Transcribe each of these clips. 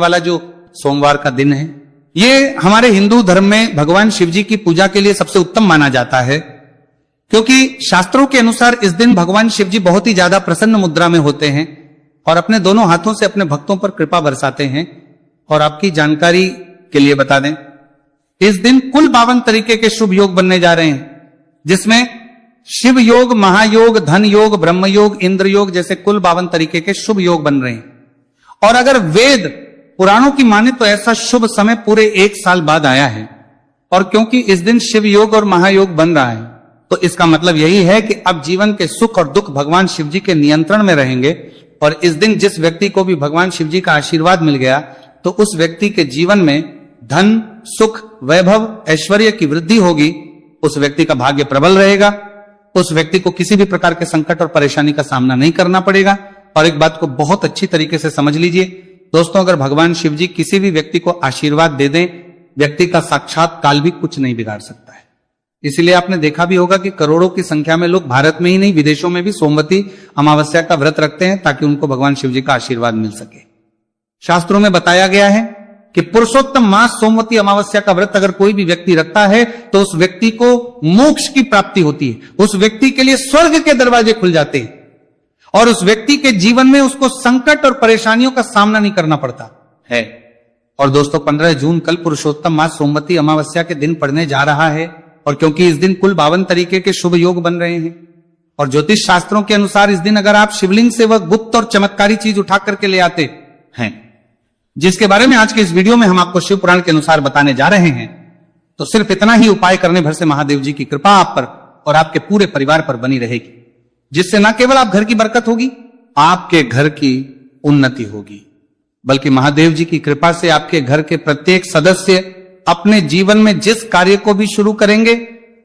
वाला जो सोमवार का दिन है, ये हमारे हिंदू धर्म में भगवान शिव जी की पूजा के लिए सबसे उत्तम माना जाता है, क्योंकि शास्त्रों के अनुसार इस दिन भगवान शिव जी बहुत ही ज्यादा प्रसन्न मुद्रा में होते हैं और अपने दोनों हाथों से अपने भक्तों पर कृपा बरसाते हैं। और आपकी जानकारी के लिए बता दें, इस दिन कुल 52 तरीके के शुभ योग बनने जा रहे हैं, जिसमें शिव योग, महायोग, धन योग, ब्रह्म योग, इंद्र योग जैसे कुल 52 तरीके के शुभ योग बन रहे हैं। और अगर वेद पुराणों की माने तो ऐसा शुभ समय पूरे 1 साल बाद आया है। और क्योंकि इस दिन शिव योग और महायोग बन रहा है, तो इसका मतलब यही है कि अब जीवन के सुख और दुख भगवान शिव जी के नियंत्रण में रहेंगे। और इस दिन जिस व्यक्ति को भी भगवान शिव जी का आशीर्वाद मिल गया, तो उस व्यक्ति के जीवन में धन, सुख, वैभव, ऐश्वर्य की वृद्धि होगी। उस व्यक्ति का भाग्य प्रबल रहेगा, उस व्यक्ति को किसी भी प्रकार के संकट और परेशानी का सामना नहीं करना पड़ेगा। और एक बात को बहुत अच्छी तरीके से समझ लीजिए दोस्तों, अगर भगवान शिव जी किसी भी व्यक्ति को आशीर्वाद दे दें, व्यक्ति का साक्षात काल भी कुछ नहीं बिगाड़ सकता है। इसलिए आपने देखा भी होगा कि करोड़ों की संख्या में लोग भारत में ही नहीं, विदेशों में भी सोमवती अमावस्या का व्रत रखते हैं, ताकि उनको भगवान शिव जी का आशीर्वाद मिल सके। शास्त्रों में बताया गया है कि पुरुषोत्तम मास सोमवती अमावस्या का व्रत अगर कोई भी व्यक्ति रखता है, तो उस व्यक्ति को मोक्ष की प्राप्ति होती है, उस व्यक्ति के लिए स्वर्ग के दरवाजे खुल जाते हैं और उस व्यक्ति के जीवन में उसको संकट और परेशानियों का सामना नहीं करना पड़ता है। और दोस्तों 15 जून कल पुरुषोत्तम मास सोमवती अमावस्या के दिन पड़ने जा रहा है। और क्योंकि इस दिन कुल 52 तरीके के शुभ योग बन रहे हैं और ज्योतिष शास्त्रों के अनुसार इस दिन अगर आप शिवलिंग से वह गुप्त और चमत्कारी चीज उठा करके ले आते हैं, जिसके बारे में आज के इस वीडियो में हम आपको शिव पुराण के अनुसार बताने जा रहे हैं, तो सिर्फ इतना ही उपाय करने भर से महादेव जी की कृपा आप पर और आपके पूरे परिवार पर बनी रहेगी, जिससे न केवल आप घर की बरकत होगी, आपके घर की उन्नति होगी, बल्कि महादेव जी की कृपा से आपके घर के प्रत्येक सदस्य अपने जीवन में जिस कार्य को भी शुरू करेंगे,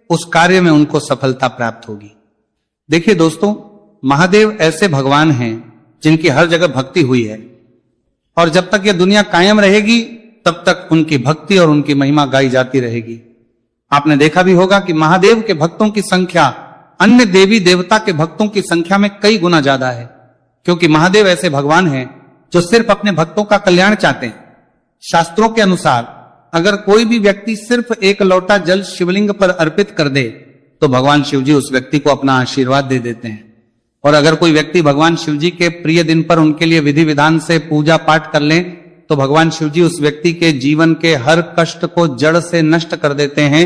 उस कार्य में उनको सफलता प्राप्त होगी। देखिए दोस्तों, महादेव ऐसे भगवान हैं जिनकी हर जगह भक्ति हुई है और जब तक यह दुनिया कायम रहेगी, तब तक उनकी भक्ति और उनकी महिमा गाई जाती रहेगी। आपने देखा भी होगा कि महादेव के भक्तों की संख्या अन्य देवी देवता के भक्तों की संख्या में कई गुना ज्यादा है, क्योंकि महादेव ऐसे भगवान हैं जो सिर्फ अपने भक्तों का कल्याण चाहते हैं। शास्त्रों के अनुसार अगर कोई भी व्यक्ति सिर्फ एक लोटा जल शिवलिंग पर अर्पित कर दे, तो भगवान शिव जी उस व्यक्ति को अपना आशीर्वाद दे देते हैं। और अगर कोई व्यक्ति भगवान शिव जी के प्रिय दिन पर उनके लिए विधि विधान से पूजा पाठ कर ले, तो भगवान शिव जी उस व्यक्ति के जीवन के हर कष्ट को जड़ से नष्ट कर देते हैं,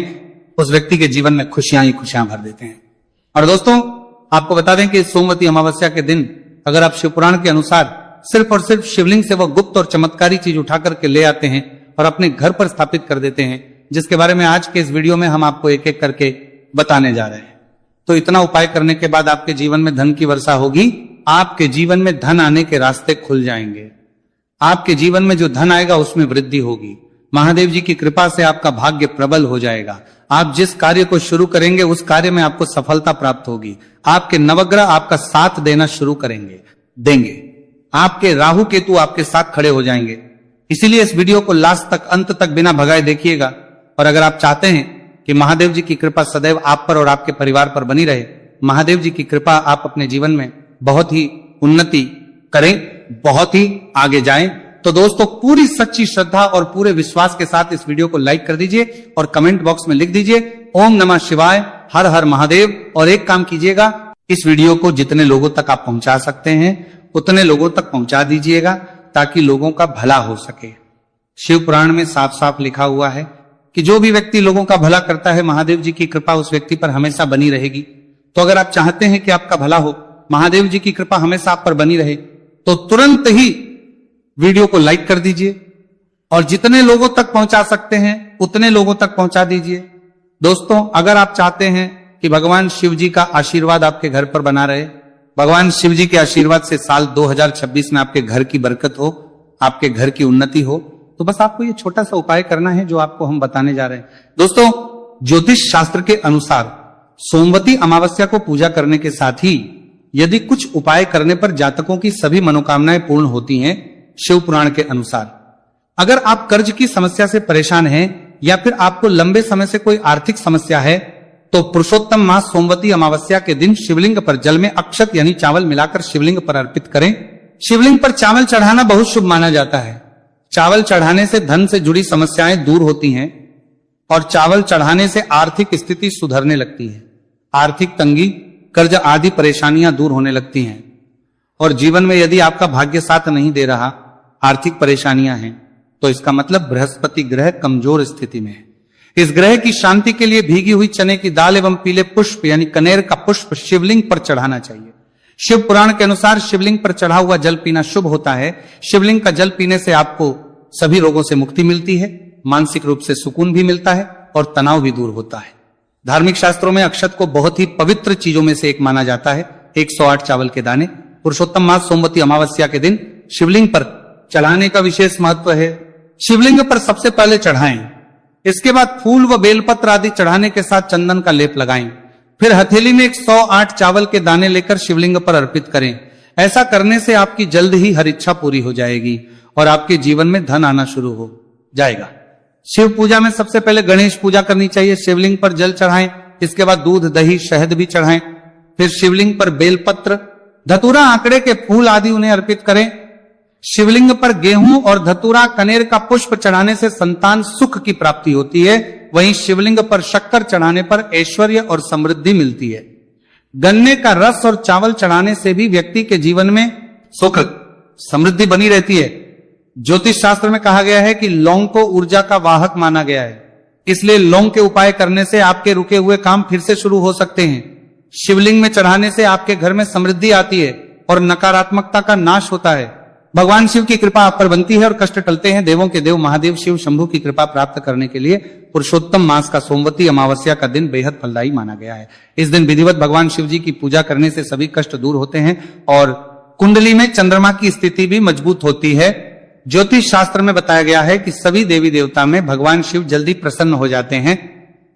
उस व्यक्ति के जीवन में खुशियां ही खुशियां भर देते हैं। और दोस्तों आपको बता दें कि सोमवती अमावस्या के दिन अगर आप शिव पुराण के अनुसार सिर्फ और सिर्फ शिवलिंग से वह गुप्त और चमत्कारी चीज उठा करके ले आते हैं और अपने घर पर स्थापित कर देते हैं, जिसके बारे में आज के इस वीडियो में हम आपको एक एक करके बताने जा रहे हैं, तो इतना उपाय करने के बाद आपके जीवन में धन की वर्षा होगी, आपके जीवन में धन आने के रास्ते खुल जाएंगे, आपके जीवन में जो धन आएगा उसमें वृद्धि होगी, महादेव जी की कृपा से आपका भाग्य प्रबल हो जाएगा, आप जिस कार्य को शुरू करेंगे उस कार्य में आपको सफलता प्राप्त होगी, आपके नवग्रह आपका साथ देना शुरू देंगे, आपके राहु केतु आपके साथ खड़े हो जाएंगे। इसीलिए इस वीडियो को लास्ट तक, अंत तक बिना भगाए देखिएगा। और अगर आप चाहते हैं कि महादेव जी की कृपा सदैव आप पर और आपके परिवार पर बनी रहे, महादेव जी की कृपा आप अपने जीवन में बहुत ही उन्नति करें, बहुत ही आगे जाएं, तो दोस्तों पूरी सच्ची श्रद्धा और पूरे विश्वास के साथ इस वीडियो को लाइक कर दीजिए और कमेंट बॉक्स में लिख दीजिए ओम नमः शिवाय, हर हर महादेव। और एक काम कीजिएगा, इस वीडियो को जितने लोगों तक आप पहुंचा सकते हैं उतने लोगों तक पहुंचा दीजिएगा, ताकि लोगों का भला हो सके। शिव पुराण में साफ साफ लिखा हुआ है कि जो भी व्यक्ति लोगों का भला करता है, महादेव जी की कृपा उस व्यक्ति पर हमेशा बनी रहेगी। तो अगर आप चाहते हैं कि आपका भला हो, महादेव जी की कृपा हमेशा आप पर बनी रहे, तो तुरंत ही वीडियो को लाइक कर दीजिए और जितने लोगों तक पहुंचा सकते हैं उतने लोगों तक पहुंचा दीजिए। दोस्तों अगर आप चाहते हैं कि भगवान शिव जी का आशीर्वाद आपके घर पर बना रहे, भगवान शिव जी के आशीर्वाद से साल 2026 में आपके घर की बरकत हो, आपके घर की उन्नति हो, तो बस आपको ये छोटा सा उपाय करना है जो आपको हम बताने जा रहे हैं। दोस्तों ज्योतिष शास्त्र के अनुसार सोमवती अमावस्या को पूजा करने के साथ ही यदि कुछ उपाय करने पर जातकों की सभी मनोकामनाएं पूर्ण होती हैं। शिव पुराण के अनुसार अगर आप कर्ज की समस्या से परेशान हैं या फिर आपको लंबे समय से कोई आर्थिक समस्या है, तो पुरुषोत्तम मास सोमवती अमावस्या के दिन शिवलिंग पर जल में अक्षत यानी चावल मिलाकर शिवलिंग पर अर्पित करें। शिवलिंग पर चावल चढ़ाना बहुत शुभ माना जाता है चावल चढ़ाने से धन से जुड़ी समस्याएं दूर होती हैं और चावल चढ़ाने से आर्थिक स्थिति सुधरने लगती है। आर्थिक तंगी, कर्ज आदि परेशानियां दूर होने लगती हैं। और जीवन में यदि आपका भाग्य साथ नहीं दे रहा, आर्थिक परेशानियां हैं, तो इसका मतलब बृहस्पति ग्रह कमजोर स्थिति में है। इस ग्रह की शांति के लिए भीगी हुई चने की दाल एवं पीले पुष्प यानी कनेर का पुष्प शिवलिंग पर चढ़ाना चाहिए। शिव पुराण के अनुसार शिवलिंग पर चढ़ा हुआ जल पीना शुभ होता है। शिवलिंग का जल पीने से आपको सभी रोगों से मुक्ति मिलती है, मानसिक रूप से सुकून भी मिलता है और तनाव भी दूर होता है। धार्मिक शास्त्रों में अक्षत को बहुत ही पवित्र चीजों में से एक माना जाता है। 108 चावल के दाने पुरुषोत्तम मास सोमवती अमावस्या के दिन शिवलिंग पर चढ़ाने का विशेष महत्व है। शिवलिंग पर सबसे पहले चढ़ाएं, इसके बाद फूल व बेलपत्र आदि चढ़ाने के साथ चंदन का लेप लगाएं। फिर हथेली में 108 चावल के दाने लेकर शिवलिंग पर अर्पित करें। ऐसा करने से आपकी जल्द ही हर इच्छा पूरी हो जाएगी और आपके जीवन में धन आना शुरू हो जाएगा। शिव पूजा में सबसे पहले गणेश पूजा करनी चाहिए। शिवलिंग पर जल चढ़ाएं, इसके बाद दूध, दही, शहद भी चढ़ाएं। फिर शिवलिंग पर बेलपत्र, धतूरा, आंकड़े के फूल आदि उन्हें अर्पित करें। शिवलिंग पर गेहूं और धतूरा, कनेर का पुष्प चढ़ाने से संतान सुख की प्राप्ति होती है। वहीं शिवलिंग पर शक्कर चढ़ाने पर ऐश्वर्य और समृद्धि मिलती है। गन्ने का रस और चावल चढ़ाने से भी व्यक्ति के जीवन में सुख समृद्धि बनी रहती है। ज्योतिष शास्त्र में कहा गया है कि लौंग को ऊर्जा का वाहक माना गया है, इसलिए लौंग के उपाय करने से आपके रुके हुए काम फिर से शुरू हो सकते हैं। शिवलिंग में चढ़ाने से आपके घर में समृद्धि आती है और नकारात्मकता का नाश होता है। भगवान शिव की कृपा आप पर बनती है और कष्ट टलते हैं। देवों के देव महादेव शिव शंभु की कृपा प्राप्त करने के लिए पुरुषोत्तम मास का सोमवती अमावस्या का दिन बेहद फलदायी माना गया है। इस दिन विधिवत भगवान शिव जी की पूजा करने से सभी कष्ट दूर होते हैं और कुंडली में चंद्रमा की स्थिति भी मजबूत होती है। ज्योतिष शास्त्र में बताया गया है कि सभी देवी देवता में भगवान शिव जल्दी प्रसन्न हो जाते हैं,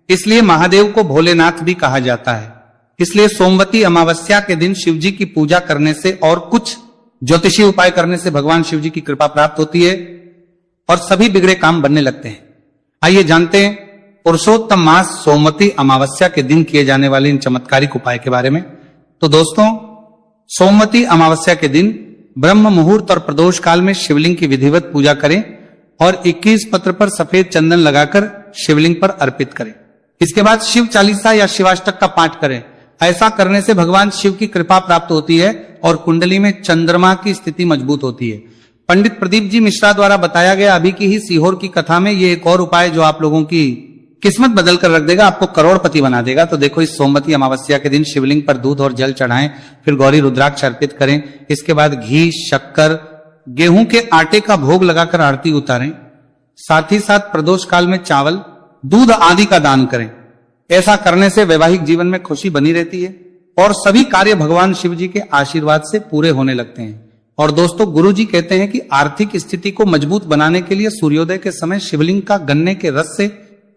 इसलिए महादेव को भोलेनाथ भी कहा जाता है। इसलिए सोमवती अमावस्या के दिन शिव जी की पूजा करने से और कुछ ज्योतिषी उपाय करने से भगवान शिव जी की कृपा प्राप्त होती है और सभी बिगड़े काम बनने लगते हैं। आइए जानते हैं पुरुषोत्तम मास सोमवती अमावस्या के दिन किए जाने वाले इन चमत्कारिक उपाय के बारे में। तो दोस्तों, सोमवती अमावस्या के दिन ब्रह्म मुहूर्त और प्रदोष काल में शिवलिंग की विधिवत पूजा करें और 21 पत्र पर सफेद चंदन लगाकर शिवलिंग पर अर्पित करें। इसके बाद शिव चालीसा या शिवाष्टक का पाठ करें। ऐसा करने से भगवान शिव की कृपा प्राप्त होती है और कुंडली में चंद्रमा की स्थिति मजबूत होती है। पंडित प्रदीप जी मिश्रा द्वारा बताया गया अभी की ही सीहोर की कथा में ये एक और उपाय जो आप लोगों की किस्मत बदल कर रख देगा, आपको करोड़पति बना देगा। तो देखो, इस सोमवती अमावस्या के दिन शिवलिंग पर दूध और जल चढ़ाएं, फिर गौरी रुद्राक्ष अर्पित करें। इसके बाद घी, शक्कर, गेहूं के आटे का भोग लगाकर आरती उतारें। साथ ही साथ प्रदोष काल में चावल, दूध आदि का दान करें। ऐसा करने से वैवाहिक जीवन में खुशी बनी रहती है और सभी कार्य भगवान शिव जी के आशीर्वाद से पूरे होने लगते हैं। और दोस्तों, गुरु जी कहते हैं कि आर्थिक स्थिति को मजबूत बनाने के लिए सूर्योदय के समय शिवलिंग का गन्ने के रस से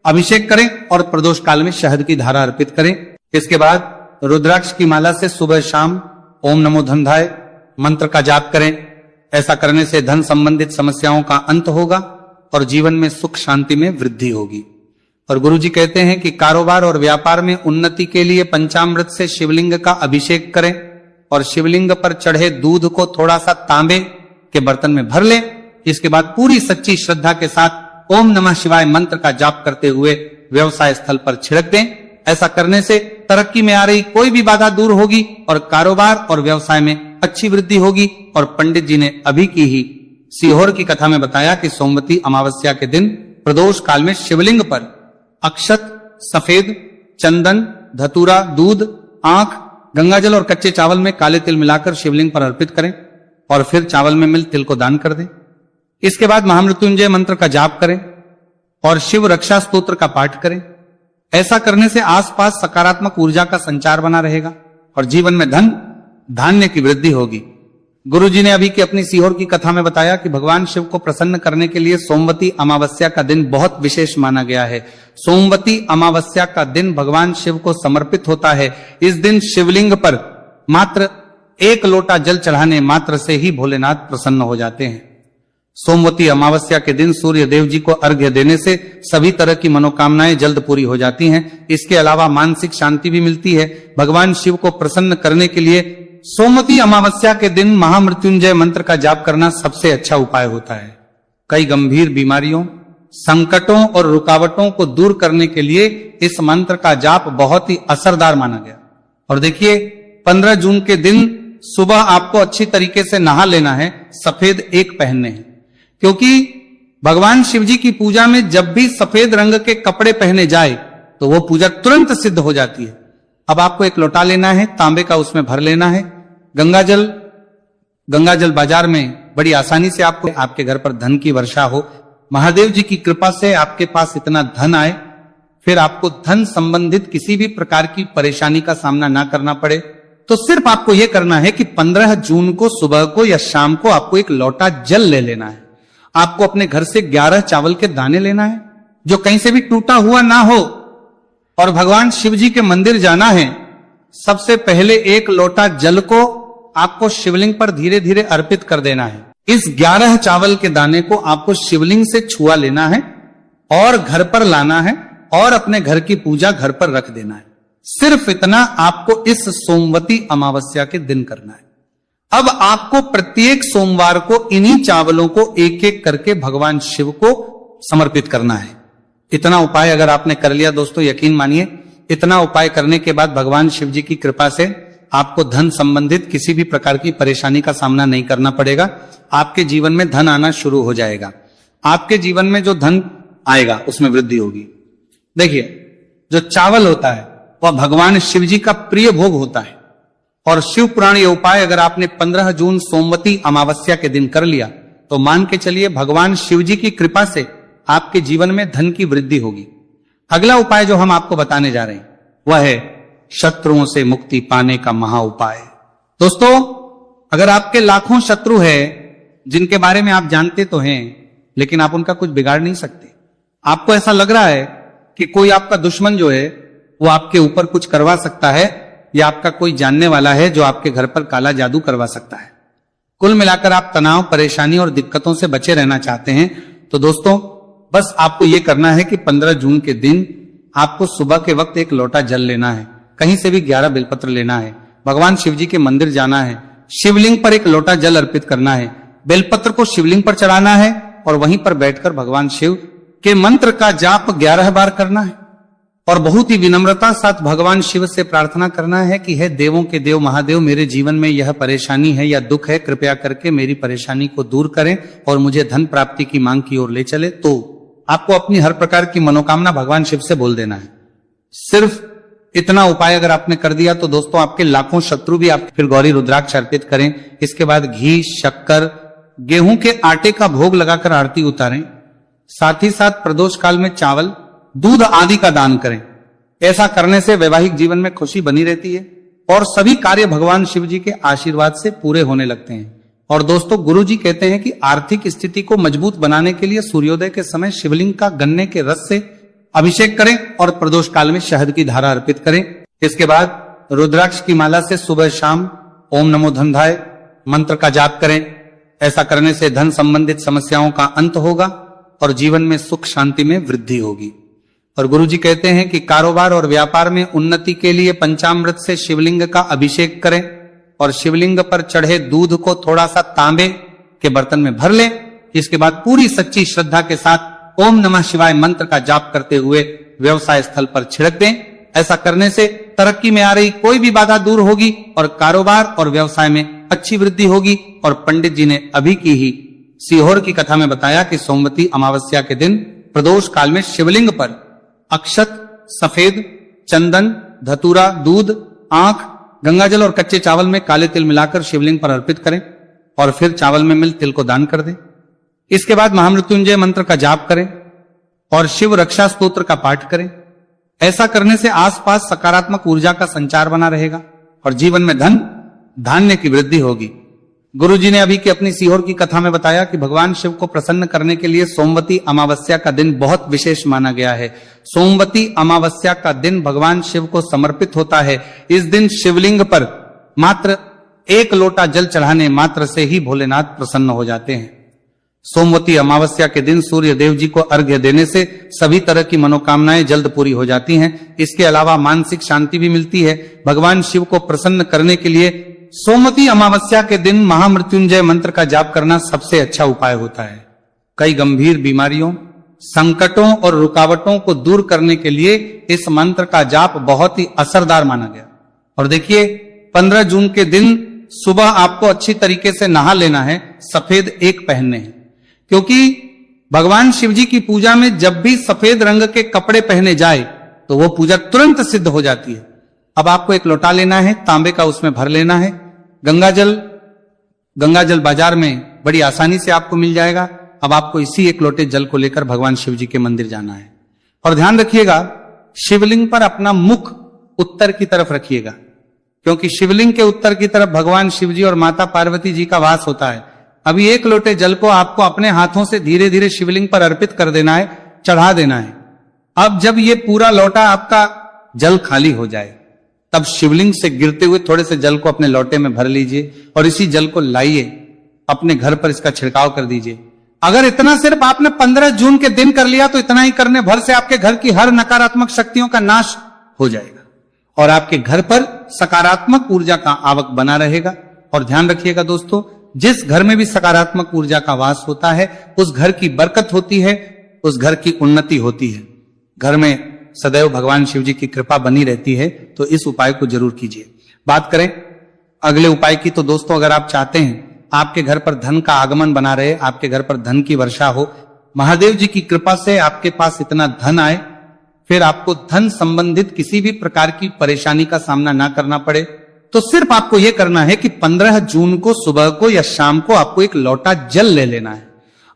अभिषेक करें और प्रदोष काल में शहद की धारा अर्पित करें। इसके बाद रुद्राक्ष की माला से सुबह शाम ओम नमो धनधाय मंत्र का जाप करें। ऐसा करने से धन संबंधित समस्याओं का अंत होगा और जीवन में सुख शांति में वृद्धि होगी। और गुरु जी कहते हैं कि कारोबार और व्यापार में उन्नति के लिए पंचामृत से शिवलिंग का अभिषेक करें और शिवलिंग पर चढ़े दूध को थोड़ा सा तांबे के बर्तन में भर लें। इसके बाद पूरी सच्ची श्रद्धा के साथ ओम नमः शिवाय मंत्र का जाप करते हुए व्यवसाय स्थल पर छिड़क दें। ऐसा करने से तरक्की में आ रही कोई भी बाधा दूर होगी और कारोबार और व्यवसाय में अच्छी वृद्धि होगी। और पंडित जी ने अभी की ही सीहोर की कथा में बताया कि सोमवती अमावस्या के दिन प्रदोष काल में शिवलिंग पर अक्षत, सफेद चंदन, धतूरा, दूध, आंख, गंगाजल और कच्चे चावल में काले तिल मिलाकर शिवलिंग पर अर्पित करें और फिर चावल में मिल तिल को दान कर दें। इसके बाद महामृत्युंजय मंत्र का जाप करें और शिव रक्षा स्तोत्र का पाठ करें। ऐसा करने से आसपास सकारात्मक ऊर्जा का संचार बना रहेगा और जीवन में धन धान्य की वृद्धि होगी। गुरु जी ने अभी की अपनी सीहोर की कथा में बताया कि भगवान शिव को प्रसन्न करने के लिए सोमवती अमावस्या का दिन बहुत विशेष माना गया है। सोमवती अमावस्या का दिन भगवान शिव को समर्पित होता है। इस दिन शिवलिंग पर मात्र 1 लोटा जल चढ़ाने मात्र से ही भोलेनाथ प्रसन्न हो जाते हैं। सोमवती अमावस्या के दिन सूर्य देव जी को अर्घ्य देने से सभी तरह की मनोकामनाएं जल्द पूरी हो जाती हैं। इसके अलावा मानसिक शांति भी मिलती है। भगवान शिव को प्रसन्न करने के लिए सोमवती अमावस्या के दिन महामृत्युंजय मंत्र का जाप करना सबसे अच्छा उपाय होता है। कई गंभीर बीमारियों, संकटों और रुकावटों को दूर करने के लिए इस मंत्र का जाप बहुत ही असरदार माना गया। और देखिए 15 जून के दिन सुबह आपको अच्छी तरीके से नहा लेना है, सफेद एक पहनने हैं, क्योंकि भगवान शिव जी की पूजा में जब भी सफेद रंग के कपड़े पहने जाए तो वो पूजा तुरंत सिद्ध हो जाती है। अब आपको एक लोटा लेना है, तांबे का, उसमें भर लेना है गंगाजल बाजार में बड़ी आसानी से आपको, आपके घर पर धन की वर्षा हो, महादेव जी की कृपा से आपके पास इतना धन आए, फिर आपको धन संबंधित किसी भी प्रकार की परेशानी का सामना ना करना पड़े। तो सिर्फ आपको यह करना है कि 15 जून को सुबह को या शाम को आपको एक लोटा जल ले लेना है। आपको अपने घर से 11 चावल के दाने लेना है, जो कहीं से भी टूटा हुआ ना हो, और भगवान शिव जी के मंदिर जाना है। सबसे पहले एक लोटा जल को आपको शिवलिंग पर धीरे धीरे अर्पित कर देना है। इस 11 चावल के दाने को आपको शिवलिंग से छुआ लेना है और घर पर लाना है और अपने घर की पूजा घर पर रख देना है। सिर्फ इतना आपको इस सोमवती अमावस्या के दिन करना है। अब आपको प्रत्येक सोमवार को इन्हीं चावलों को एक एक करके भगवान शिव को समर्पित करना है। इतना उपाय अगर आपने कर लिया दोस्तों, यकीन मानिए इतना उपाय करने के बाद भगवान शिव जी की कृपा से आपको धन संबंधित किसी भी प्रकार की परेशानी का सामना नहीं करना पड़ेगा। आपके जीवन में धन आना शुरू हो जाएगा। आपके जीवन में जो धन आएगा उसमें वृद्धि होगी। देखिए, जो चावल होता है वह भगवान शिव जी का प्रिय भोग होता है, और शिव पुराण ये उपाय अगर आपने 15 जून सोमवती अमावस्या के दिन कर लिया तो मान के चलिए भगवान शिव जी की कृपा से आपके जीवन में धन की वृद्धि होगी। अगला उपाय जो हम आपको बताने जा रहे हैं वह है शत्रुओं से मुक्ति पाने का महा उपाय। दोस्तों, अगर आपके लाखों शत्रु है जिनके बारे में आप जानते तो हैं, लेकिन आप उनका कुछ बिगाड़ नहीं सकते। आपको ऐसा लग रहा है कि कोई आपका दुश्मन जो है वो आपके ऊपर कुछ करवा सकता है, या आपका कोई जानने वाला है जो आपके घर पर काला जादू करवा सकता है। कुल मिलाकर आप तनाव, परेशानी और दिक्कतों से बचे रहना चाहते हैं, तो दोस्तों बस आपको यह करना है कि 15 जून के दिन आपको सुबह के वक्त एक लोटा जल लेना है, कहीं से भी 11 बेलपत्र लेना है, भगवान शिव जी के मंदिर जाना है, शिवलिंग पर एक लोटा जल अर्पित करना है, बेलपत्र को शिवलिंग पर चढ़ाना है और वहीं पर बैठकर भगवान शिव के मंत्र का जाप 11 बार करना है, और बहुत ही विनम्रता साथ भगवान शिव से प्रार्थना करना है कि हे देवों के देव महादेव, मेरे जीवन में यह परेशानी है या दुख है, कृपया करके मेरी परेशानी को दूर करें और मुझे धन प्राप्ति की मांग की ओर ले चले। तो आपको अपनी हर प्रकार की मनोकामना भगवान शिव से बोल देना है। सिर्फ इतना उपाय अगर आपने कर दिया तो दोस्तों आपके लाखों शत्रु भी आप फिर गौरी रुद्राक्ष अर्पित करें। इसके बाद घी, शक्कर, गेहूं के आटे का भोग लगाकर आरती उतारें। साथ ही साथ प्रदोष काल में चावल, दूध आदि का दान करें। ऐसा करने से वैवाहिक जीवन में खुशी बनी रहती है और सभी कार्य भगवान शिव जी के आशीर्वाद से पूरे होने लगते हैं। और दोस्तों, गुरु जी कहते हैं कि आर्थिक स्थिति को मजबूत बनाने के लिए सूर्योदय के समय शिवलिंग का गन्ने के रस से अभिषेक करें और प्रदोष काल में शहद की धारा अर्पित करें। इसके बाद रुद्राक्ष की माला से सुबह शाम ओम नमो धनधाय मंत्र का जाप करें। ऐसा करने से धन संबंधित समस्याओं का अंत होगा और जीवन में सुख शांति में वृद्धि होगी। और गुरु जी कहते हैं कि कारोबार और व्यापार में उन्नति के लिए पंचामृत से शिवलिंग का अभिषेक करें और शिवलिंग पर चढ़े दूध को थोड़ा सा तांबे के बर्तन में भर लें। इसके बाद पूरी सच्ची श्रद्धा के साथ ओम नमः शिवाय मंत्र का जाप करते हुए व्यवसाय स्थल पर छिड़क दें। ऐसा करने से तरक्की में आ रही कोई भी बाधा दूर होगी और कारोबार और व्यवसाय में अच्छी वृद्धि होगी। और पंडित जी ने अभी की ही सीहोर की कथा में बताया कि सोमवती अमावस्या के दिन प्रदोष काल में शिवलिंग पर अक्षत, सफेद, चंदन, धतूरा, दूध, आंख, गंगाजल और कच्चे चावल में काले तिल मिलाकर शिवलिंग पर अर्पित करें और फिर चावल में मिल तिल को दान कर दें। इसके बाद महामृत्युंजय मंत्र का जाप करें और शिव रक्षा स्तोत्र का पाठ करें। ऐसा करने से आसपास सकारात्मक ऊर्जा का संचार बना रहेगा और जीवन में धन धान्य की वृद्धि होगी। गुरु जी ने अभी की अपनी सीहोर की कथा में बताया कि भगवान शिव को प्रसन्न करने के लिए सोमवती अमावस्या का दिन बहुत विशेष माना गया है। सोमवती अमावस्या का दिन भगवान शिव को समर्पित होता है। इस दिन शिवलिंग पर मात्र 1 लोटा जल चढ़ाने मात्र से ही भोलेनाथ प्रसन्न हो जाते हैं। सोमवती अमावस्या के दिन सूर्य देव जी को अर्घ्य देने से सभी तरह की मनोकामनाएं जल्द पूरी हो जाती हैं। इसके अलावा मानसिक शांति भी मिलती है। भगवान शिव को प्रसन्न करने के लिए सोमवती अमावस्या के दिन महामृत्युंजय मंत्र का जाप करना सबसे अच्छा उपाय होता है। कई गंभीर बीमारियों, संकटों और रुकावटों को दूर करने के लिए इस मंत्र का जाप बहुत ही असरदार माना गया। और देखिए 15 जून के दिन सुबह आपको अच्छी तरीके से नहा लेना है, सफेद एक पहनने हैं, क्योंकि भगवान शिव जी की पूजा में जब भी सफेद रंग के कपड़े पहने जाए तो वो पूजा तुरंत सिद्ध हो जाती है। अब आपको एक लोटा लेना है, तांबे का, उसमें भर लेना है गंगा जल बाजार में बड़ी आसानी से आपको मिल जाएगा। अब आपको इसी एक लोटे जल को लेकर भगवान शिव जी के मंदिर जाना है। और ध्यान रखिएगा, शिवलिंग पर अपना मुख उत्तर की तरफ रखिएगा, क्योंकि शिवलिंग के उत्तर की तरफ भगवान शिव जी और माता पार्वती जी का वास होता है। अभी एक लोटे जल को आपको अपने हाथों से धीरे धीरे शिवलिंग पर अर्पित कर देना है, चढ़ा देना है। अब जब ये पूरा लोटा आपका जल खाली हो जाए, तब शिवलिंग से गिरते हुए थोड़े से जल को अपने लोटे में भर लीजिए और इसी जल को लाइए अपने घर पर, इसका छिड़काव कर दीजिए। अगर इतना सिर्फ आपने 15 जून के दिन कर लिया तो इतना ही करने भर से आपके घर की हर नकारात्मक शक्तियों का नाश हो जाएगा और आपके घर पर सकारात्मक ऊर्जा का आवक बना रहेगा। और ध्यान रखिएगा दोस्तों, जिस घर में भी सकारात्मक ऊर्जा का वास होता है उस घर की बरकत होती है, उस घर की उन्नति होती है, घर में सदैव भगवान शिव जी की कृपा बनी रहती है। तो इस उपाय को जरूर कीजिए। बात करें अगले उपाय की, तो दोस्तों अगर आप चाहते हैं आपके घर पर धन का आगमन बना रहे, आपके घर पर धन की वर्षा हो, महादेव जी की कृपा से आपके पास इतना धन आए, फिर आपको धन संबंधित किसी भी प्रकार की परेशानी का सामना ना करना पड़े, तो सिर्फ आपको यह करना है कि 15 जून को सुबह को या शाम को आपको एक लोटा जल ले लेना है।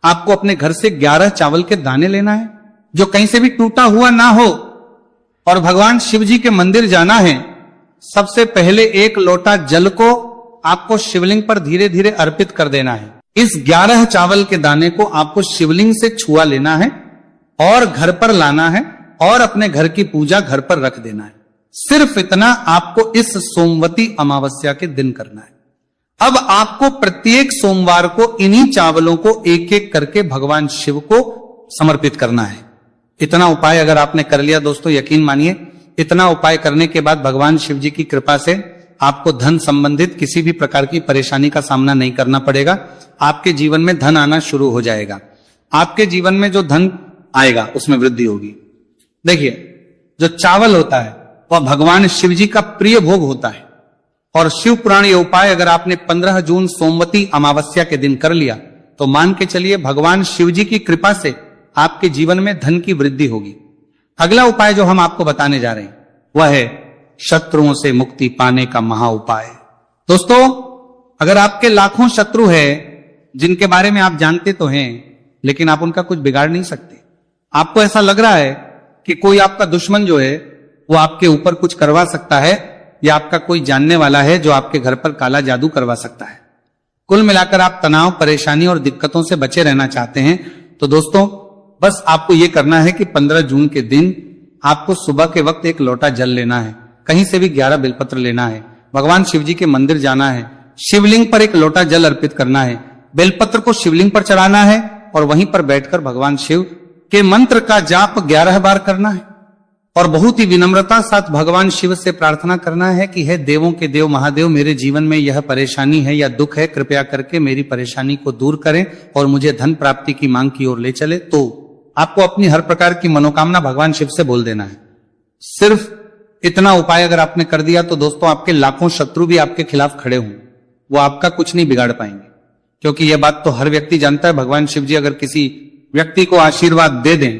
आपको अपने घर से 11 चावल के दाने लेना है, जो कहीं से भी टूटा हुआ ना हो, और भगवान शिव जी के मंदिर जाना है। सबसे पहले एक लोटा जल को आपको शिवलिंग पर धीरे धीरे अर्पित कर देना है। इस 11 चावल के दाने को आपको शिवलिंग से छुआ लेना है और घर पर लाना है और अपने घर की पूजा घर पर रख देना है। सिर्फ इतना आपको इस सोमवती अमावस्या के दिन करना है। अब आपको प्रत्येक सोमवार को इन्हीं चावलों को एक एक करके भगवान शिव को समर्पित करना है। इतना उपाय अगर आपने कर लिया दोस्तों, यकीन मानिए इतना उपाय करने के बाद भगवान शिव जी की कृपा से आपको धन संबंधित किसी भी प्रकार की परेशानी का सामना नहीं करना पड़ेगा। आपके जीवन में धन आना शुरू हो जाएगा। आपके जीवन में जो धन आएगा उसमें वृद्धि होगी। देखिए, जो चावल होता है वह भगवान शिव जी का प्रिय भोग होता है, और शिव पुराण ये उपाय अगर आपने 15 जून सोमवती अमावस्या के दिन कर लिया तो मान के चलिए भगवान शिव जी की कृपा से आपके जीवन में धन की वृद्धि होगी। अगला उपाय जो हम आपको बताने जा रहे हैं वह है शत्रुओं से मुक्ति पाने का महा उपाय। दोस्तों, अगर आपके लाखों शत्रु है जिनके बारे में आप जानते तो हैं, लेकिन आप उनका कुछ बिगाड़ नहीं सकते। आपको ऐसा लग रहा है कि कोई आपका दुश्मन जो है वो आपके ऊपर कुछ करवा सकता है, या आपका कोई जानने वाला है जो आपके घर पर काला जादू करवा सकता है। कुल मिलाकर आप तनाव, परेशानी और दिक्कतों से बचे रहना चाहते हैं, तो दोस्तों बस आपको यह करना है कि 15 जून के दिन आपको सुबह के वक्त एक लोटा जल लेना है, कहीं से भी 11 बेलपत्र लेना है, भगवान शिव जी के मंदिर जाना है, शिवलिंग पर एक लोटा जल अर्पित करना है, बेलपत्र को शिवलिंग पर चढ़ाना है और वहीं पर बैठकर भगवान शिव के मंत्र का जाप 11 बार करना है और बहुत ही विनम्रता साथ भगवान शिव से प्रार्थना करना है कि हे देवों के देव महादेव, मेरे जीवन में यह परेशानी है या दुख है, कृपया करके मेरी परेशानी को दूर करें और मुझे धन प्राप्ति की मांग की ओर ले चले। तो आपको अपनी हर प्रकार की मनोकामना भगवान शिव से बोल देना है। सिर्फ इतना उपाय अगर आपने कर दिया तो दोस्तों आपके लाखों शत्रु भी आपके खिलाफ खड़े हों, वो आपका कुछ नहीं बिगाड़ पाएंगे, क्योंकि यह बात तो हर व्यक्ति जानता है। भगवान शिव जी अगर किसी व्यक्ति को आशीर्वाद दे दें